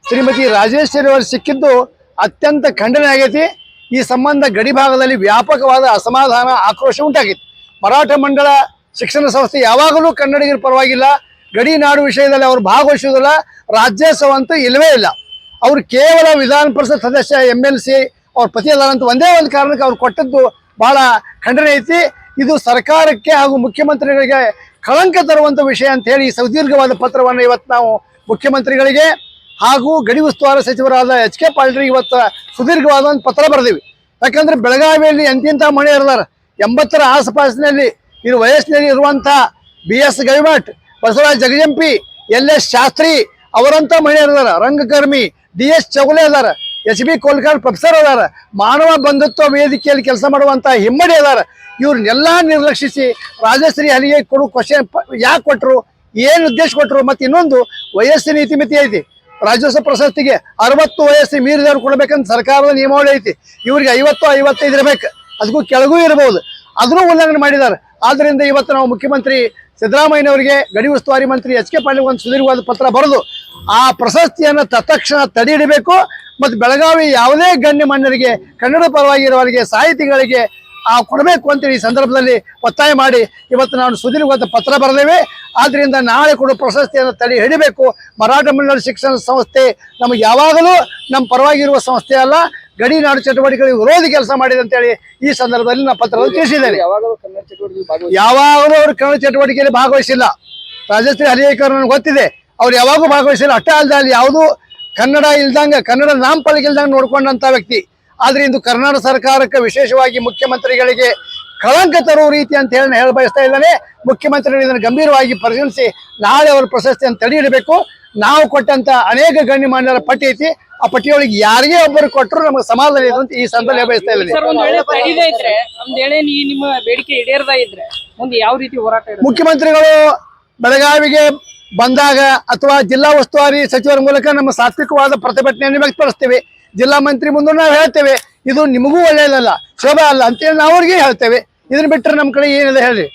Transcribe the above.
ಶ್ರೀಮತಿ ರಾಜೇಶ್ವರಿ ಅವರು ಸಿಕ್ಕಿದ್ದು ಅತ್ಯಂತ ಖಂಡನೆ ಆಗೈತಿ. ಈ ಸಂಬಂಧ ಗಡಿ ಭಾಗದಲ್ಲಿ ವ್ಯಾಪಕವಾದ ಅಸಮಾಧಾನ, ಆಕ್ರೋಶ ಉಂಟಾಗಿತ್ತು. ಮರಾಠ ಮಂಡಳ ಶಿಕ್ಷಣ ಸಂಸ್ಥೆ ಯಾವಾಗಲೂ ಕನ್ನಡಿಗರ ಪರವಾಗಿಲ್ಲ. ಗಡಿ ನಾಡು ವಿಷಯದಲ್ಲಿ ಅವರು ಭಾಗವಹಿಸುವುದಿಲ್ಲ. ರಾಜ್ಯೋತ್ಸವ ಅಂತೂ ಇಲ್ಲವೇ ಇಲ್ಲ. ಅವರು ಕೇವಲ ವಿಧಾನ ಪರಿಷತ್ ಸದಸ್ಯ MLC ಅವ್ರ ಪತಿ ಅದಾರ ಅಂತ ಒಂದೇ ಒಂದು ಕಾರಣಕ್ಕೆ ಅವ್ರು ಕೊಟ್ಟದ್ದು ಬಹಳ ಖಂಡನೆ ಐತಿ. ಇದು ಸರ್ಕಾರಕ್ಕೆ ಹಾಗೂ ಮುಖ್ಯಮಂತ್ರಿಗಳಿಗೆ ಕಳಂಕ ತರುವಂಥ ವಿಷಯ ಅಂತ ಹೇಳಿ ಸುದೀರ್ಘವಾದ ಪತ್ರವನ್ನು ಇವತ್ತು ನಾವು ಮುಖ್ಯಮಂತ್ರಿಗಳಿಗೆ ಹಾಗೂ ಗಡಿ ಉಸ್ತುವಾರಿ ಸಚಿವರಾದ HK ಪಾಟೀಲ್ರಿಗೆ ಇವತ್ತು ಸುದೀರ್ಘವಾದ ಒಂದು ಪತ್ರ ಬರೆದಿವಿ. ಯಾಕಂದ್ರೆ ಬೆಳಗಾವಿಯಲ್ಲಿ ಎಂತಿಂಥ ಮನೆ ಇರ್ದಾರ 80ರ ಆಸುಪಾಸಿನಲ್ಲಿ ಇರು ವಯಸ್ಸಿನಲ್ಲಿ ಇರುವಂಥ BS ಗವಿಮಠ್, ಬಸವರಾಜ್ ಜಗಜಂಪಿ, LS ಶಾಸ್ತ್ರಿ ಅವರಂತ ಮನೆ ಇರ್ದಾರ. ರಂಗಕರ್ಮಿ DS ಚೌಗಲೆ ಅದಾರ, HB ಕೋಲ್ಕಾಡ್ ಪ್ರೊಫೆಸರ್ ಅದಾರ, ಮಾನವ ಬಂಧುತ್ವ ವೇದಿಕೆಯಲ್ಲಿ ಕೆಲಸ ಮಾಡುವಂಥ ಹಿಮ್ಮಡಿ ಅದಾರ. ಇವ್ರನ್ನೆಲ್ಲ ನಿರ್ಲಕ್ಷಿಸಿ ರಾಜಶ್ರೀ ಹಲಿಗೆ ಕೊಡು ಕ್ವಶನ್ ಯಾಕೆ ಕೊಟ್ಟರು, ಏನು ಉದ್ದೇಶ ಕೊಟ್ಟರು, ಮತ್ತು ಇನ್ನೊಂದು ವಯಸ್ಸಿನ ಇತಿಮಿತಿ ಐತಿ. ರಾಜ್ಯೋತ್ಸವ ಪ್ರಶಸ್ತಿಗೆ 60 ವಯಸ್ಸು ಮೀರಿದವ್ರು ಕೊಡ್ಬೇಕಂತ ಸರ್ಕಾರದ ನಿಯಮಾವಳಿ ಐತಿ. ಇವ್ರಿಗೆ 50-55 ಇರಬೇಕು, ಅದಕ್ಕೂ ಕೆಳಗೂ ಇರಬಹುದು. ಅದನ್ನು ಉಲ್ಲಂಘನೆ ಮಾಡಿದ್ದಾರೆ. ಆದ್ದರಿಂದ ಇವತ್ತು ನಾವು ಮುಖ್ಯಮಂತ್ರಿ ಸಿದ್ದರಾಮಯ್ಯನವರಿಗೆ, ಗಡಿ ಉಸ್ತುವಾರಿ ಮಂತ್ರಿ HK ಪಾಟೀಲ್ ಒಂದು ಸುದೀರ್ಘವಾದ ಪತ್ರ ಬರೆದು ಆ ಪ್ರಶಸ್ತಿಯನ್ನು ತತ್ಕ್ಷಣ ತಡೆ ಹಿಡಿಬೇಕು ಮತ್ತು ಬೆಳಗಾವಿ ಯಾವುದೇ ಗಣ್ಯಮಾನ್ಯರಿಗೆ, ಕನ್ನಡ ಪರವಾಗಿರುವವರಿಗೆ, ಸಾಹಿತಿಗಳಿಗೆ ಕೊಡಬೇಕು ಅಂತೇಳಿ ಈ ಸಂದರ್ಭದಲ್ಲಿ ಒತ್ತಾಯ ಮಾಡಿ ಇವತ್ತು ನಾನು ಸುದೀರ್ಘವಾದ ಪತ್ರ ಬರೆದೇವೆ. ಆದ್ದರಿಂದ ನಾಳೆ ಕೊಡೋ ಪ್ರಶಸ್ತಿಯನ್ನು ತಡೆ ಹಿಡಿಬೇಕು. ಮರಾಠ ಮಂಡಳ ಶಿಕ್ಷಣ ಸಂಸ್ಥೆ ನಮಗೆ ಯಾವಾಗಲೂ ನಮ್ಮ ಪರವಾಗಿರುವ ಸಂಸ್ಥೆ ಅಲ್ಲ, ಗಡಿ ನಾಡು ಚಟುವಟಿಕೆಗಳಿಗೆ ವಿರೋಧಿ ಕೆಲಸ ಮಾಡಿದೆ ಅಂತೇಳಿ ಈ ಸಂದರ್ಭದಲ್ಲಿ ನಾನು ಪತ್ರವನ್ನು ತಿಳಿಸಿದ್ದೇನೆ. ಯಾವಾಗಲೂ ಅವರು ಕನ್ನಡ ಚಟುವಟಿಕೆಯಲ್ಲಿ ಭಾಗವಹಿಸಿಲ್ಲ. ರಾಜಶ್ರೀ ಹಲಿಗೇಕರ್ ನನಗೆ ಗೊತ್ತಿದೆ, ಅವ್ರು ಯಾವಾಗೂ ಭಾಗವಹಿಸಿಲ್ಲ. ಅಷ್ಟೇ ಅಲ್ಲದೆ ಅಲ್ಲಿ ಯಾವುದೂ ಕನ್ನಡ ಇಲ್ದಂಗೆ, ಕನ್ನಡ ನಾಮಫಲಕ ಇಲ್ದಂಗೆ ನೋಡ್ಕೊಂಡಂಥ ವ್ಯಕ್ತಿ. ಆದರೆ ಇಂದು ಕರ್ನಾಟಕ ಸರ್ಕಾರಕ್ಕೆ, ವಿಶೇಷವಾಗಿ ಮುಖ್ಯಮಂತ್ರಿಗಳಿಗೆ ಕಳಂಕ ತರುವ ರೀತಿ ಅಂತ ಹೇಳಿ ಬಯಸ್ತಾ ಇದ್ದಾನೆ. ಮುಖ್ಯಮಂತ್ರಿಗಳು ಇದನ್ನು ಗಂಭೀರವಾಗಿ ಪರಿಗಣಿಸಿ ನಾಳೆ ಅವರ ಪ್ರಶಸ್ತಿಯನ್ನು ತಡೆ ಹಿಡಬೇಕು. ನಾವು ಕೊಟ್ಟಂತ ಅನೇಕ ಗಣ್ಯಮಾನ್ಯರ ಪಟ್ಟಿ ಐತಿ. ಆ ಪಟ್ಟಿಯೊಳಗೆ ಯಾರಿಗೆ ಒಬ್ಬರು ಕೊಟ್ಟರು ನಮಗೆ ಸಮಾಧಾನ ಇದೆ ಅಂತ ಈ ಸಂದರ್ಭದಲ್ಲಿ ಬಯಸ್ತಾ ಇದ್ದೀನಿ. ಮುಖ್ಯಮಂತ್ರಿಗಳು ಬೆಳಗಾವಿಗೆ ಬಂದಾಗ ಅಥವಾ ಜಿಲ್ಲಾ ಉಸ್ತುವಾರಿ ಸಚಿವರ ಮೂಲಕ ನಮ್ಮ ಸಾತ್ವಿಕವಾದ ಪ್ರತಿಭಟನೆಯನ್ನು ವ್ಯಕ್ತಪಡಿಸ್ತೇವೆ. ಜಿಲ್ಲಾ ಮಂತ್ರಿ ಮುಂದೆ ನಾವು ಹೇಳ್ತೇವೆ, ಇದು ನಿಮಗೂ ಒಳ್ಳೆಯದಲ್ಲ, ಶೋಭೆ ಅಲ್ಲ ಅಂತೇಳಿ ನಾವು ಅವ್ರಿಗೆ ಹೇಳ್ತೇವೆ. ಇದನ್ನ ಬಿಟ್ಟರೆ ನಮ್ಮ ಕಡೆ ಏನಿದೆ ಹೇಳಿ.